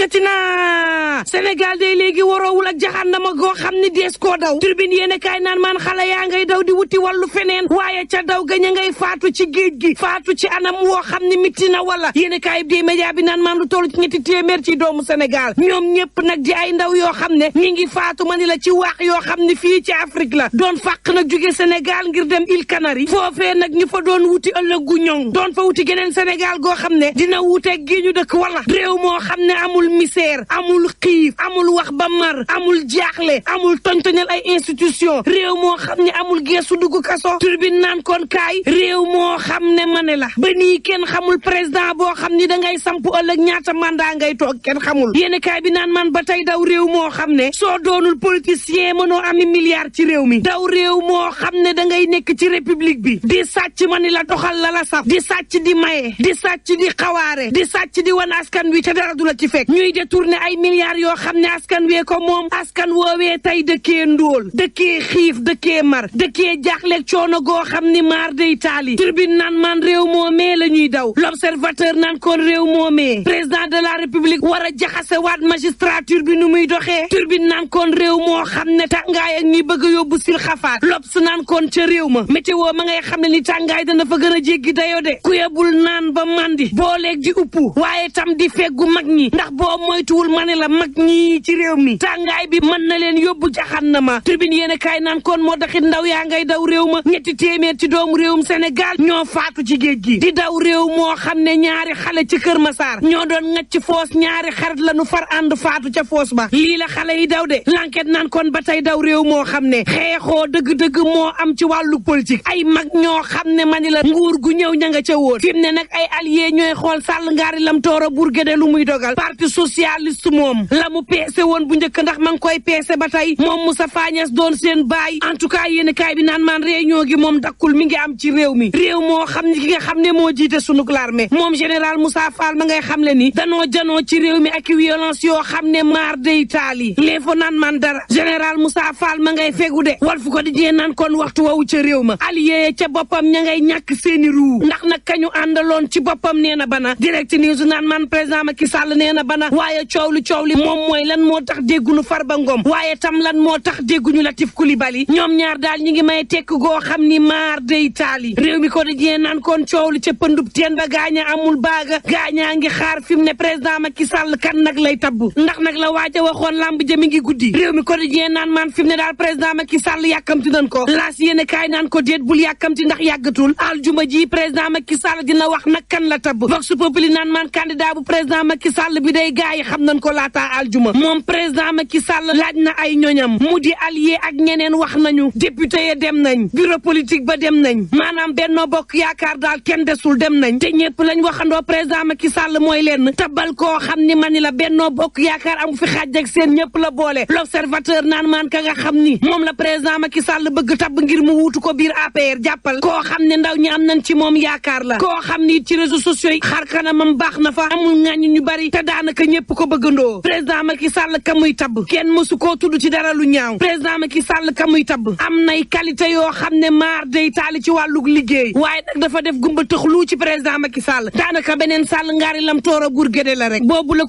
dikkati na Sénégal day léegi waroowul ak jaxannama goo xam ni dees koo daw turbine yéene kaay naan maan xale yaa ngay daw di wuti wàllu feneen waaye ca daw gañ a ngay faatu ci géej gi faatu ci anam woo xam ni mitti na wala yéene kaay bi média bi naan maan lu toll ci ñetti téeméer ci doomu Sénégal ñoom ñëpp nag di ay ndaw yoo xam ne ñi ngi faatu ma ni la ci waax yoo xam ne fii ci Afrique la doon fàq nag jóge Sénégal ngir dem Îles Canaries foofee nag ñu fa doon wuti ëllëg gu ñoŋ doon fa wuti geneen Sénégal goo xam ne dina wuteeg gi ñu dëkk wala réew moo xam ne amul misère amul xiif amul wax ba mar amul jaaxle amul toñtoñal ay institution réew moo xam ne amul geesu dugg kaso turbine naan kon kaay réew moo xam ne ma ne la ba nii kenn xamul président boo xam ni dangay samp ëllëg ñaata mandat ngay toog kenn xamul yéen kaay bi naan man ba tey daw réew moo xam ne soo doonul politicien mënoo ami milliard ci réew mi daw réew moo xam ne dangay nekk ci république bi di sàcc ma ni la doxal la la saf di sàcc di maye di sàcc di xawaare di sàcc di wan askan wi ca dara du la ci fekk ñuy détourner ay milliards yoo xam ne askan wee ko moom askan woowee tey dëkkee ndóol dëkkee xiif dëkkee mar dëkkee jaaxleeg coono goo xam ni maar day taali turbine naan man réew moomee la ñuy daw l'observateur naan kon réew moomee président de la république war a jaxase waat magistrature bi nu muy doxee turbine naan kon réew moo xam ne tàngaay ak ñi bëgg a yóbbu sil xafaat lobs naan kon ca réew ma météo ma ngay xam ne ni tàngaay dana fa gën a jéggi dayo de ku yebul naan ba mandi booleeg di uppu waaye tam di feggu mag ñi ndax boo moytuwul ma ne la mag ñi ci réew mi tàngaay bi mën na leen yóbbu jaxannama tribune yéen kaay naan kon moo taxit ndaw yaa ngay daw réew ma ñetti téeméer ci doomu réewum Sénégal ñoo faatu ci géej gi di daw réew moo xam ne ñaari xale ci Kër Masaar ñoo doon ngacc foos ñaari xarit la nu far ànd faatu ca foos ba lii la xale yi daw de l'enquête naan kon ba tey daw réew moo xam ne xeexoo dëgg-dëgg moo am ci wàllu politique ay mag ñoo xam ne mani la nguur gu ñëw ña nga ca woon fi mu ne nag ay alliés ñooy xool sàll ngaari lam tooro Bourguédé lu muy dogal parti socialiste moom la mu peese woon bu njëkk ndax ma ngi koy peese ba tey moom Moustapha Niasse doon seen baay en tout cas yéen kaay bi naan maan réunion gi moom dakkul mi ngi am ci réew mi réew moo xam ne ki nga xam ne moo jiite sunug l'armée moom général Moussa Fall ma ngay xam le ni danoo janoo ci réew mi ak violence yoo xam ne maar day taali l'info naan man dara général Moussa Fall ma ngay fegu de Walf Quotidien naan kon waxtu wawu ca réew ma allié ca boppam ña ngay ñàkk seeni ruu ndax nag kañu àndaloon ci boppam nee na bana direct news naan man président Macky Sall nee na bana waaye coow li moom mooy lan moo tax dégguñu Farba Ngom waaye tam lan moo tax dégguñu Latif Coulibaly ñoom ñaar daal ñi ngi may tekk goo xam ni maar day taali réew mi Quotidien naan kon coow li ca pëndub teen ba gaaña amul baaga gaañaa ngi xaar fi mu ne président Macky Sall kan nag lay tabb ndax nag la waaja waxoon lamb jëmi ngi guddi réew mi Quotidien naan man fi mu ne daal président Macky Sall yàkkamti nañ ko laas yéene kaay naan ko déet bul yàkkamti ndax yàggatul aljuma ji président Macky Sall dina wax nag kan la tabb Vox Populi naan man candidat bu président Macky Sall bi day gaay yi xam nañ ko laataa aljuma moom président Macky Sall laaj na ay ñoñam mu di allié ak ñeneen wax nañu député ya dem nañ bureau politique ba dem nañ maanaam Benno Bokk Yaakaar daal kenn desul dem nañ te ñëpp lañ waxandoo président Macky Sall mooy leen tabal koo xam ni mani la Benno Bokk Yaakaar amu fi xaaj ak seen ñëpp la boole l'observateur naan maan ka nga xam ni moom la président Macky Sall bëgg tabb ngir mu wuutu ko biir APR jàppal koo xam ne ndaw ñi am nañ ci moom yaakaar la koo xam ni ci réseaux sociaux yi xar kanamam baax na fa amul ŋàññ ñu bari te daanaka ñëpp ko bëggandoo président Macky Sall ka muy tabb kenn mësu koo tudd ci dara lu ñaaw président Macky Sall ka muy tabb am nay qualité yoo xam ne maar day taali ci wàllug liggéey waaye nag dafa def gumba tëxlu ci président Macky Sall daanaka beneen Sall ngaari lam tooro Bourguédé la rek boobu Le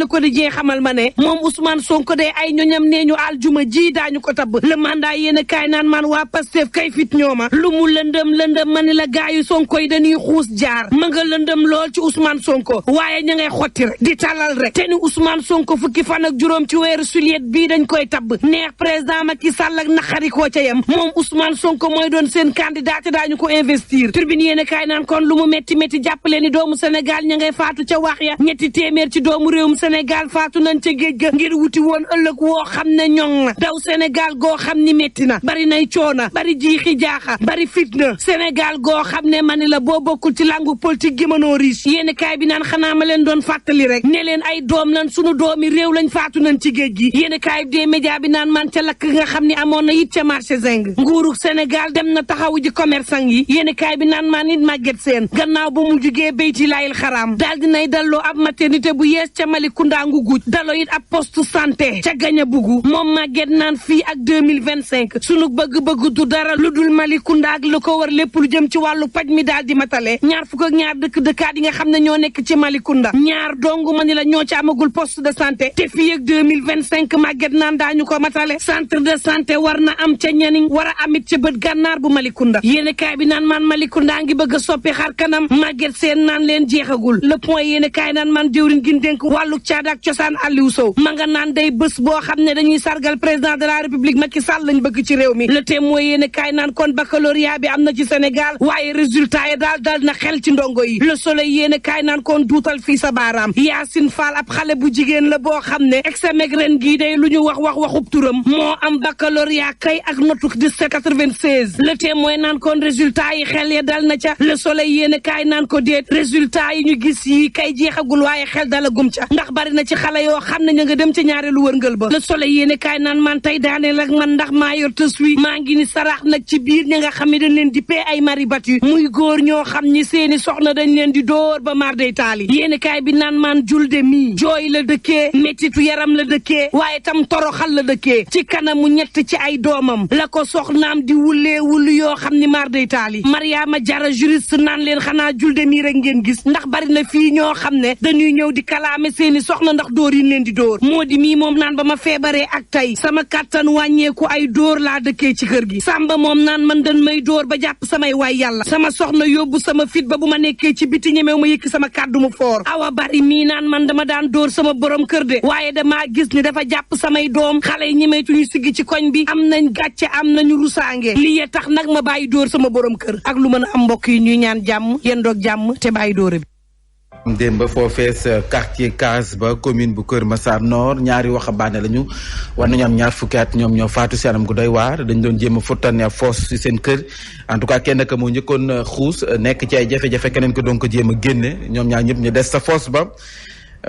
Quotidien xamal ma ne moom Ousmane Sonko de ay ñoñam nee ñu aljuma ji daañu ko tabb le mandat yéen kaay naan maan waa Pastef kay fit ñooma lu mu lëndëm ma ni la gaayu Sonko yi dañuy xuus jaar ma nga lëndëm lool ci Ousmane Sonko waaye ña ngay xotti rek di talal rek te ni Ousmane Sonko fukki fan ak juróom ci weeru juillet bii dañ koy tabb neex président Macky Sall ak naqari koo ca yem moom Ousmane Sonko mooy doon seen candidat te daañu ko investir tribune yéen kaay naan kon lu mu métti jàppale ni doomu Sénégal ña ngay faatu ca wax ya ñetti téeméer ci doomu réewum Sénégal faatu nañ ca géej ga ngir wuti woon ëllëg woo xam ne ñoŋ na daw Sénégal goo xam ni métti na bari nay coona bari jiixi jaaxa bari fitna Sénégal goo xam ne mani la boo bokkul ci langu politique gi mënoo riche yéen kaay bi naan xanaa ma leen doon fàttali rek ne leen ay doom lan sunu doomi réew lañ faatu nañ ci géej gi yéen kaay bi des média bi naan man ca lakk nga xam ne amoon na it ca marché Zing nguuru Sénégal dem na taxawu ji commerçant yi yéen kaay bi naan man it màgget seen gannaaw ba mu jugee béyti laayil xaraam daal dinay dalloo ab maternité bu yees ca Malicounda ngu guj daloo it ab poste santé ca gaña bugu moom màgget naan fii ak 2025 sunu bëgg-bëgg du dara lu dul Malicounda ak lu ko war lépp lu jëm ci wàllu paj mi daal di matale ñaar fukk ak ñaar dëkk-dëkkaat yi nga xam ne ñoo nekk ci Malicounda ñaar dong ma ni la ñoo ci amagul poste de santé te fii ak 2025 màgget naan daañu ko matale centre de santé war na am ca Nianing war a amit ca bët gànnaar bu Malicounda yéene kaay bi naan man Malicounda ngi bëgg a soppi xar kanam màgget seen naan leen jeexagul le point yéene kaay naan man jëwriñ gin dénk wàllu caada ak cosaan Aliou Sow ma nga naan day bés boo xam ne dañuy sargal président de la république Macky Sall lañ bëgg ci réew mi le témoin yéene kaay naan kon baccalauréat bi am na ci Sénégal waaye résultat yi daal dal na xel ci ndongo yi le soleil yéene kaay naan kon duutal fii sa baaraam Yacine Fall ab xale bu jigéen la boo xam ne examen ren gii day lu ñu waxub turam moo am baccalauréat kay ak notu 1796 le témoin naan kon résultat yi xel ya dal na ca le soleil yéene kaay naan ko déet résultat yi ñu gis yi kay jeexagul waaye xel dala gum ca ndax bari na ci xale yoo xam ne ña nga dem ca ñaareelu wërngël ba le soleil yéene kaay naan man tey daaneel ak man ndax maa yor tës wi maa ngi ni sarax nag ci biir ña nga xam ne dañ leen di pee ay mari battu muy góor ñoo xam ni seeni soxna dañ leen di dóor ba mar day taali yéene kaay bi naan man julde mii jooy la dëkkee mettitu yaram la dëkkee waaye tam toroxal la dëkkee ci kanamu ñett ci ay doomam la ko soxnaam di wulee wulu yoo xam ni mar day taali Mariama Jara juriste naan leen xanaa julde mii rek ngeen gis ndax bari na fii ñoo xam ne dañuy ñëw di kalaame seeni soxna ndax dóor yi leen di dóor moo di mii moom naan ba ma feebaree ak tey sama kàttan wàññeeku ay dóor laa dëkkee ci kër gi Samba moom naan man dañ may dóor ba jàpp samay waay yàlla sama soxna yóbbu sama fit ba bu ma nekkee ci biti ñemew ma yëkki sama kàddu mu foor Awa Bari mii naan man dama daan dóor sama borom kër de waaye damaa gis ni dafa jàpp samay doom xale yi ñemeetuñu siggi ci koñ bi am nañ gàcce am nañu rusaange lii ya tax nag ma bàyyi dóor sama borom kër ak lu mën a am mbokk yi ñuy ñaan jàmm yéen doog jàmm te bàyyi dóore bi démb foofee sa quartier Case ba commune bu Kër Massar Nord ñaari waxambaane lañu war nañu am ñaar fukki at ñoom ñoo faatu si anam gu doy waar dañ doon jéem a fottane foos si seen kër en tout cas kenn ka moo njëkkoon xuus nekk ci ay jafe-jafe keneen ko doon ko jéem a génne ñoom ñaar ñëpp ñu des sa foos ba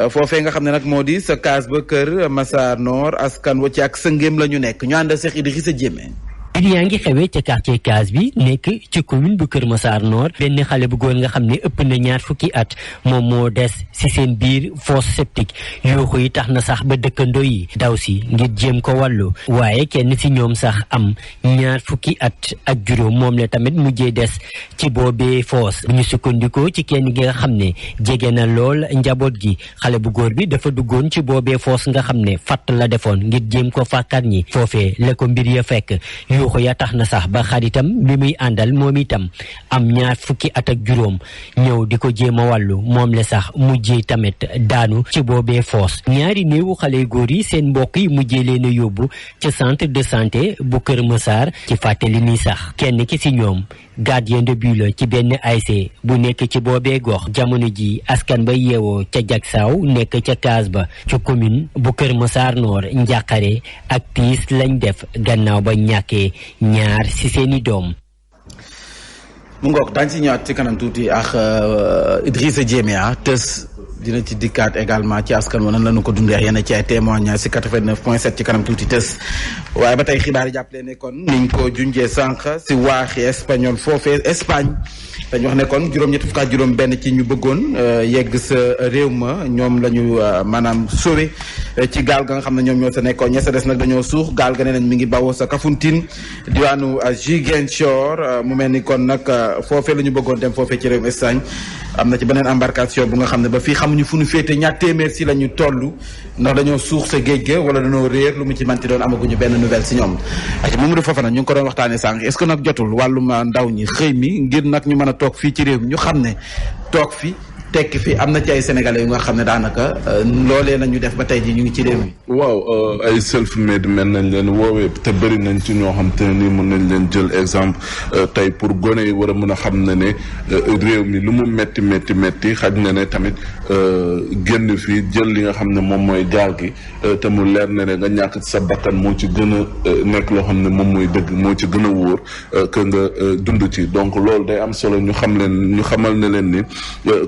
foofee nga xam ne nag moo di sa Case ba Kër Massar Nord askan wa ci ak sëngéem la ñu nekk ñu ànd Cheikh Idrissa Diémé mbir yaa ngi xewee ca quartier Case bi nekk ci commune bu Kër Massar Nord benn xale bu góor nga xam ne ëpp na ñaar fukki at moom moo des si seen biir fosse septique yuuxu yi tax na sax ba dëkkandoo yi daw si ngir jéem ko wàllu waaye kenn si ñoom sax am ñaar fukki at ak juróom moom la tamit mujjee des ci boobee fosse bu ñu sukkandikoo ci kenn gi nga xam ne jege na lool njaboot gi xale bu góor bi dafa duggoon ci boobee fosse nga xam ne fatt la defoon ngir jéem ko fàkkat ñi foofee la ko mbir ya fekk yuuxu ya tax na sax ba xaritam bi muy àndal moom itam am ñaar fukki at ak juróom ñëw di ko jéem a wàllu moom la sax mujjee tamit daanu ci boobee foos ñaari néewu xale góor yi seen mbokk yi mujjee leen a yóbbu ca centre de santé bu Kër Massar ci fàttali ni sax kenn ki si ñoom gardien de but la ci benn ASC bu nekk ci boobee gox jamono ji askan ba yeewoo ca Jaksaaw nekk ca Case ba ci commune bu Kër Massar Nord njàqare ak tiis lañ def gannaaw ba ñàkkee ñaar ci seeni doom. mu ngoog daañu si ñëwaat ci kanam tuuti ak Idrissa Diémé tës dina ci dikkaat également ci askan wa nan la ñu ko dundee yenn ci ay témoignages si 89.7 ci kanam tuuti tës waaye ba tey xibaar yi jàppale ne kon niñ ko junjee sànq si waaxi espagnol foofee Espagne dañu wax ne kon juróom-ñetti fukk ak juróom benn ci ñu bëggoon yegg sa réew ma ñoom la ñu maanaam sauvé ci gaal ga nga xam ne ñoom ñoo sa nekkoon ña sa des nag dañoo suux gaal ga ne nañ mi ngi bawoo sa Kafountine diwaanu Ziguinchor mu mel ni kon nag foofee la ñu bëggoon dem foofee ci réewum Espagne am na ci beneen embarcation bu nga xam ne ba fii xamuñu fu ñu féete ñaar téeméer si la ñu toll ndax dañoo suux sa géej ga wala dañoo réer lu mu ci manti doon amaguñu benn nouvelle si ñoom ak Mamadou Fofana ñu ngi ko doon waxtaanee sànq est-ce que nag jotul wàllum ndaw ñi xëy mi ngir nag ñu mën a toog fii ci réew mi ñu xam ne toog fi tekki fi am na ci ay sénégalais yu nga xam ne daanaka loolee nañu def ba tey ji ñu ngi ci réew mi. waaw ay self-made mel nañ leen woowee te bëri nañ ci ñoo xam te ne nii mën nañ leen jël exemple tey pour gone yi war a mën a xam ne ne réew mi lu mu métti xaj na ne tamit génn fii jël li nga xam ne moom mooy gaal gi te mu leer ne ne nga ñàkk sa bakkan moo ci gën a nekk loo xam ne moom mooy dëgg moo ci gën a wóor que nga dund ci donc loolu day am solo ñu xamal ne leen ni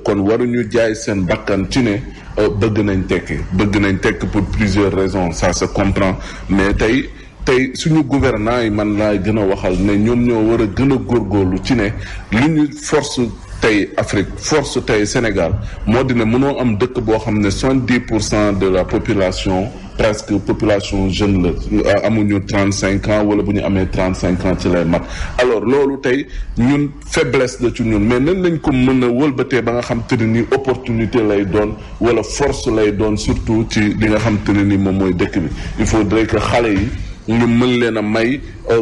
kon waruñu jaay seen bakkan ci ne bëgg nañ tekki pour plusieurs raisons ça se comprend mais tey suñu gouvernants yi man laay gën a waxal ne ñoom ñoo war a gën a góorgóorlu ci ne li ñu force tey Afrique force tey Sénégal moo di ne mënoo am dëkk boo xam ne 70% de la population presque population jeune la amuñu 35 ans wala bu ñu amee 35 ans ci lay mat alors loolu tey ñun faiblesse la ci ñun mais nan lañ ko mën a wëlbatee ba nga xam te ne ni opportunité lay doon wala force lay doon surtout ci li nga xam te ne ni moom mooy dëkk bi il faudrait que xale yi ñu mën leen a may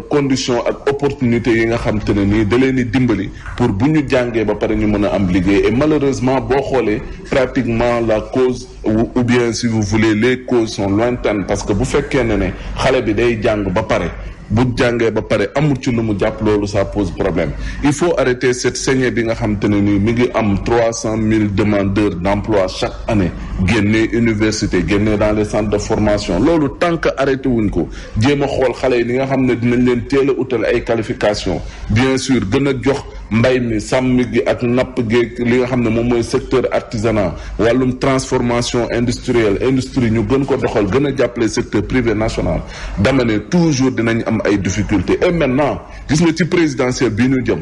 condition ak opportunité yi nga xam te ne nii da leen di dimbali pour bu ñu jàngee ba pare ñu mën a am liggéey et malheureusement boo xoolee pratiquement la cause ou bien si vous voulez les causes sont lointaines parce que bu fekkee ne xale bi day jàng ba pare bu jàngee ba pare amul ci lu mu jàpp loolu ça pose problème il faut arrêter cette saignée bi nga xam te ne nii mi ngi am 300,000 demandeurs d'emploi chaque année génnee université génnee dans les centres de formation loolu tant que arrêté wuñ ko jéem a xool xale yi li nga xam ne dinañ leen teel a utal ay qualification bien sûr gën a jox mbay mi sàmm gi ak napp gi li nga xam ne moom mooy secteur artisanat wàllum transformation industrielle industrie ñu gën ko doxal gën a jàppale secteur privé national dama ne toujours dinañ am ay difficultés et maintenant gis nga ci présidentielle bii ñu jëm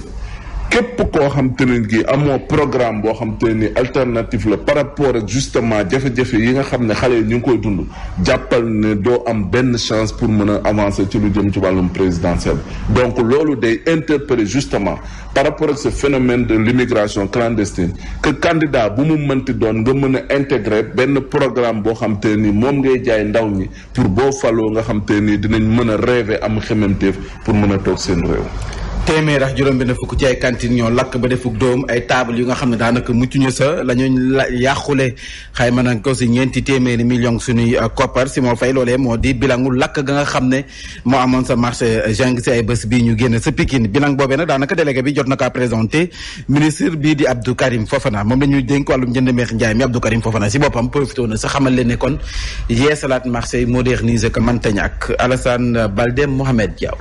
képp koo xam te ne gi amoo programme boo xam te ne ni alternative la par rapport ak justement jafe-jafe yi nga xam ne xale yi ñu ngi koy dund jàppal ne doo am benn chance pour mën a avancer ci lu jëm ci wàllum présidentiel donc loolu day interpeller justement par rapport ak ce phénomène de l'immigration clandestine que candidat bu mu mënti doon nga mën a intégrer benn programme boo xam te ne ni moom ngay jaay ndaw ñi pour boo faloo nga xam te ne ni dinañ mën a rêver am xememteef pour mën a toog seen réew. téeméer ak juróom benn fukk ci ay cantine ñoo lakk ba defuk doom ay table yu nga xam ne daanaka muccuñu sa la ñu yàqule xayma nañ ko si ñeenti téeméeri million suñuy koppar si moo fay loolee moo di bilangu lakk ga nga xam ne moo amoon sa marché jàng si ay bés bii ñu génn sa Pikine bilang boobee nag daanaka délégué bi jot na kaa présenté ministre bii di Abdou Karim Fofana moom la ñuy dénk wàllum njënd meex njaay mi Abdou Karim Fofana si boppam profité na sa xamal leen ne kon yeesalaat marché moderniser ko mënta ñàkk Alassane Balde Mohamed Diaw.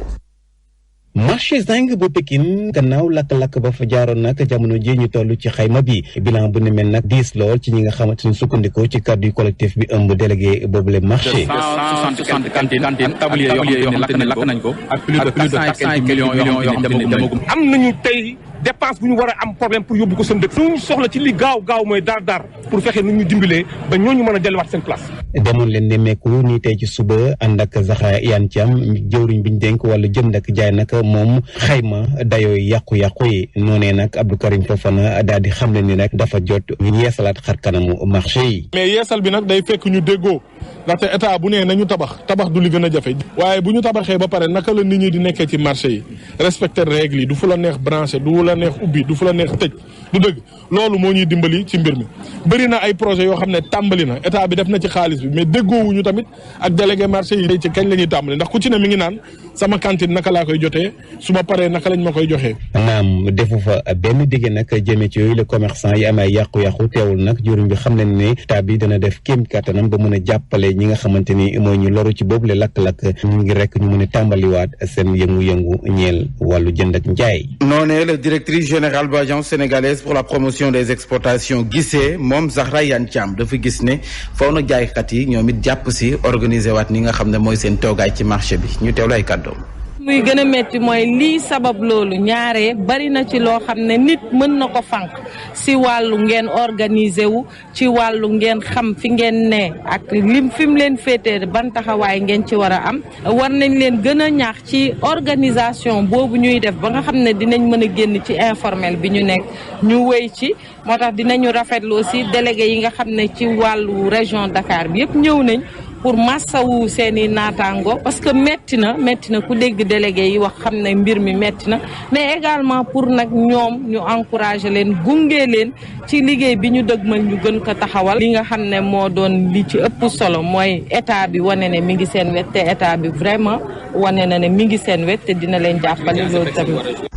marché Zinc bu Pikine gannaaw lakk-lakk ba fa jaaroon nag jamono ji ñu toll ci xayma bi bilan bu ne mel nag diis lool ci ñi nga xamante ni sukkandikoo ci kàddu yu collectif bi ëmb délégué boobule marché. 160 cantines tablier yoo xam ne lakk nañ ko ak plus de 400 millions yoo xam ne demagum. am nañu tey dépense bu ñu war a am problème pour yóbbu ko seen dëkk. suñu soxla ci li gaaw mooy daar pour fexe nu ñu dimbalee ba ñooñu mën a delluwaat seen place. demoon leen nemmeeku nii tey ci suba ànd ak Zahra Iyane Thiam jëwriñ bi ñu dénk wàllu jënd ak jaay nag moom xayma dayoo yàqu-yàqu yi noonee nag Abdou Karim Fofana daal di xam ne ni nag dafa jot ñu yeesalaat xar kanamu marché yi. mais yeesal bi nag day fekk ñu déggoo ndaxte état bu nee nañu tabax du li gën a jafe waaye bu ñu tabaxee ba pare naka la nit ñi di nekkee ci marché yi respecter règles yi du fu la neex branché du la neex ubbi du fu la neex tëj du dëgg loolu moo ñuy dimbali ci mbir mi bëri na ay projet yoo xam ne tàmbali na état bi def na ci xaalis bi mais déggoowuñu tamit ak délégué marché yi ci kañ la ñuy tàmbali ndax ku ci ne mi ngi naan sama cantine naka laa koy jotee su ma paree naka lañ ma koy joxee. naam defu fa benn digge nag jëmee ci yooyu le commerçant yi am ay yàqu-yàqu teewul nag jëriñ bi xam nañ ne état bi dana def kéem kattanam ba mën a jàppale ñi nga xamante ni mooy ñu loru ci boobu le lakk-lakk ñu ngi rek ñu mën a tàmbaliwaat seen yëngu-yëngu ñeel wàllu jënd ak njaay. noonee la directrice générale bu agence sénégalaise pour la promotion des exportations gisee moom Zahra Iyane Thiam dafa gis ne faw na jaaykat yi ñoom it jàpp si organiser waat ni nga xam ne mooy seen toogaay ci marché bi ñu teewlu ay kàddoom. muy gën a métti mooy lii sabab loolu ñaare bari na ci loo xam ne nit mën na ko fànq si wàllu ngeen organiser wu ci wàllu ngeen xam fi ngeen ne ak fi mu leen féetee ban taxawaay ngeen ci war a am war nañ leen gën a ñaax ci organisation boobu ñuy def ba nga xam ne dinañ mën a génn ci informel bi ñu nekk ñu wéy ci moo tax dinañu rafetlu aussi délégué yi nga xam ne ci wàllu région Dakar bi yëpp ñëw nañ pour massawu seeni naataango parce que metti na ku dégg délégué yi wax xam ne mbir mi metti na mais également pour nag ñoom ñu encourager leen gunge leen ci liggéey bi ñu dëgmal ñu gën ko taxawal li nga xam ne moo doon li ci ëpp solo mooy état bi wane ne mi ngi seen wet te état bi vraiment wane na ne mi ngi seen wet te dina leen jàppale loolu tamit.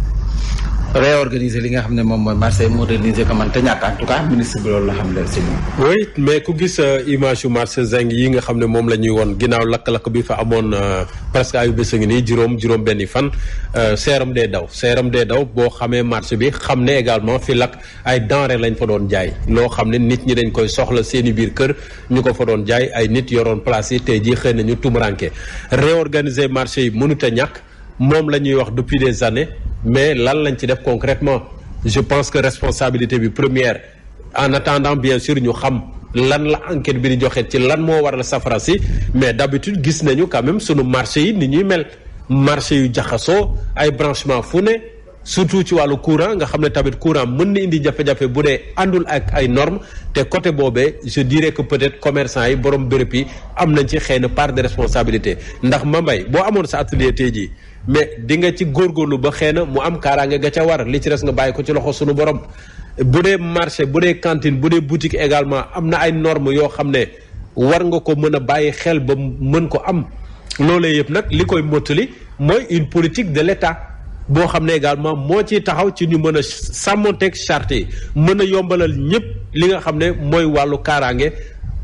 réorganiser li nga xam ne moom mooy marché moderniser ko man te ñàkk en tout cas ministre bi loolu la xam leen si moom. oui mais ku gis image yu marché Zinc yi nga xam ne moom la ñuy woon ginnaaw lakk-lakk bi fa amoon presque ayu bés a ngi nii juróom benni fan seeram dee daw boo xamee marché bi xam ne également fi lakk ay denrées lañ fa doon jaay loo xam ne nit ñi dañ koy soxla seeni biir kër ñu ko fa doon jaay ay nit yoroon place yi tey jii xëy nañu tumuranke réorganiser marché yi mënut a ñàkk moom la ñuy wax depuis des années mais lan lañ ci def concrètement je pense que responsabilité bi première en attendant bien sûr ñu xam lan la enquête bi di joxe ci lan moo waral safara si mais d'habitude gis nañu quand même sunu marché yi ni ñuy mel marché yu jaxasoo ay branchement fu ne surtout ci wàllu courant nga xam ne tamit courant mën na indi jafe-jafe bu dee àndul ak ay normes te côté boobee je dirais que peut-être commerçant yi borom béréb yi am nañ ci xëy na part de responsabilité ndax Mambay boo amoon sa atelier tey jii mais di nga ci góorgóorlu ba xëy na mu am kaaraange ga ca war li ci des nga bàyyi ko ci loxo sunu borom bu dee marché bu dee cantine bu dee boutique également am na ay normes yoo xam ne war nga ko mën a bàyyi xel ba mën ko am loolee yëpp nag li koy mottali mooy une politique de l'État boo xam ne également moo ciy taxaw ci ñu mën a sàmmonteeg charte yi mën a yombalal ñëpp li nga xam ne mooy wàllu kaaraange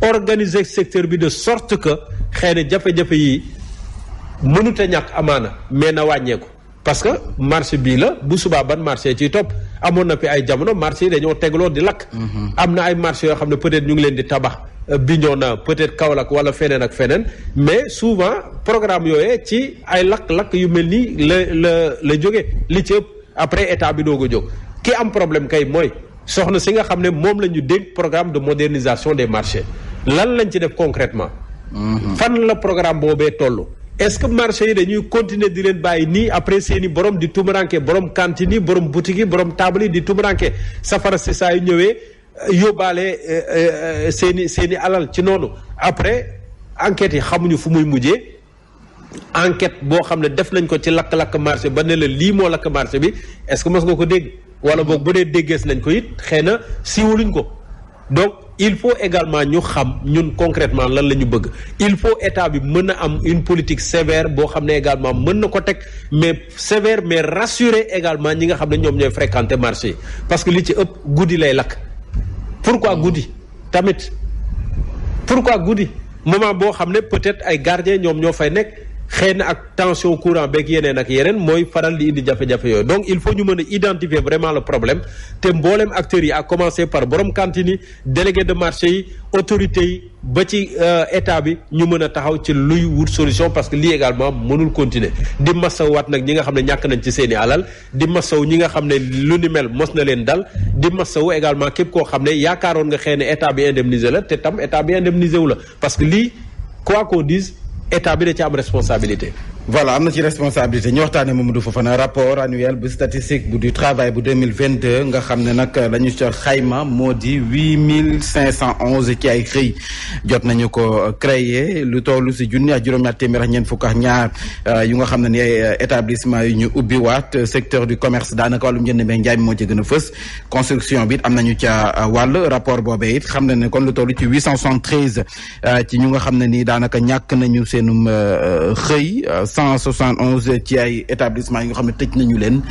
organiser secteur bi de sorte que xëy na jafe-jafe yi mënut a ñàkk amaana mais na wàññeeku parce que marché bii la bu subaa ban marché ciy topp amoon na fi ay jamono marché yi dañoo tegloo di lakk. am na ay marché yoo xam ne peut-être ñu ngi leen di tabax Bignona peut-être Kaolack wala feneen ak feneen mais souvent programme yooyee ci ay lakk-lakk yu mel nii la jóge li ci ëpp après état bi doog a jóg ki am problème kay mooy soxna si nga xam ne moom la ñu dénk programme de modernisation des marchés lan lañ ci def concrètement fan la programme boobee toll est-ce que marché yi dañuy continuer di leen bàyyi nii après seeni borom di tumuranke borom cantine yi borom boutique yi borom table yi di tumuranke safara si saa yu ñëwee yóbbaale seeni alal ci noonu après enquête yi xamuñu fu muy mujjee enquête boo xam ne def nañ ko ci lakk-lakk marché ba ne la lii moo lakk marché bi est-ce que mos nga ko dégg wala boog bu dee déggees nañ ko it xëy na siiwaluñ ko donc il faut également ñu xam ñun concrètement lan la ñu bëgg il faut état bi mën a am une politique sévère boo xam ne également mën na ko teg mais sévère mais rassurer également ñi nga xam ne ñoom ñooy fréquenter marché yi parce que li ci ëpp guddi lay lakk pourquoi guddi tamit pourquoi guddi moment boo xam ne peut-être ay gardiens ñoom ñoo fay nekk xëy na ak tension courant beeg yeneen ak yeneen mooy faral di indi jafe-jafe yooyu donc il faut ñu mën a identifier vraiment le problème te mboolem acteurs yi à commencer par borom cantine yi délégué de marché yi autorités yi ba ci état bi ñu mën a taxaw ci luy wut solution parce que lii également mënul continuer di masaw waat nag ñi nga xam ne ñàkk nañ ci seeni alal di masaw ñi nga xam ne lu ni mel mos na leen dal di masaw également képp koo xam ne yaakaaroon nga xëy na état bi indemnisé la te tam état bi indemnisé wu la parce que lii quoi qu'on dise état bi da ci am responsabilité. voilà am na ci responsabilité ñu waxtaanee Mamadou Fofana rapport annuel bu statistique bu du travail bu 2022 nga xam ne nag la ñu ca xayma moo di 8511 ci ay xëy jot nañu ko créé lu tollu si junni ak juróom-ñaar téeméer ak ñeent fukk ak ñaar yu nga xam ne ni ay établissement yu ñu ubbi waat secteur du commerce daanaka wàllum njënd meeg njaay mi moo ci gën a fës construction bi it am nañu ca wàll rapport boobee it xam na ne kon lu toll ci 873 ci ñu nga xam ne ni daanaka ñàkk nañu seenum xëy 171 ci ay établissement yi nga xam ne tëj nañu leen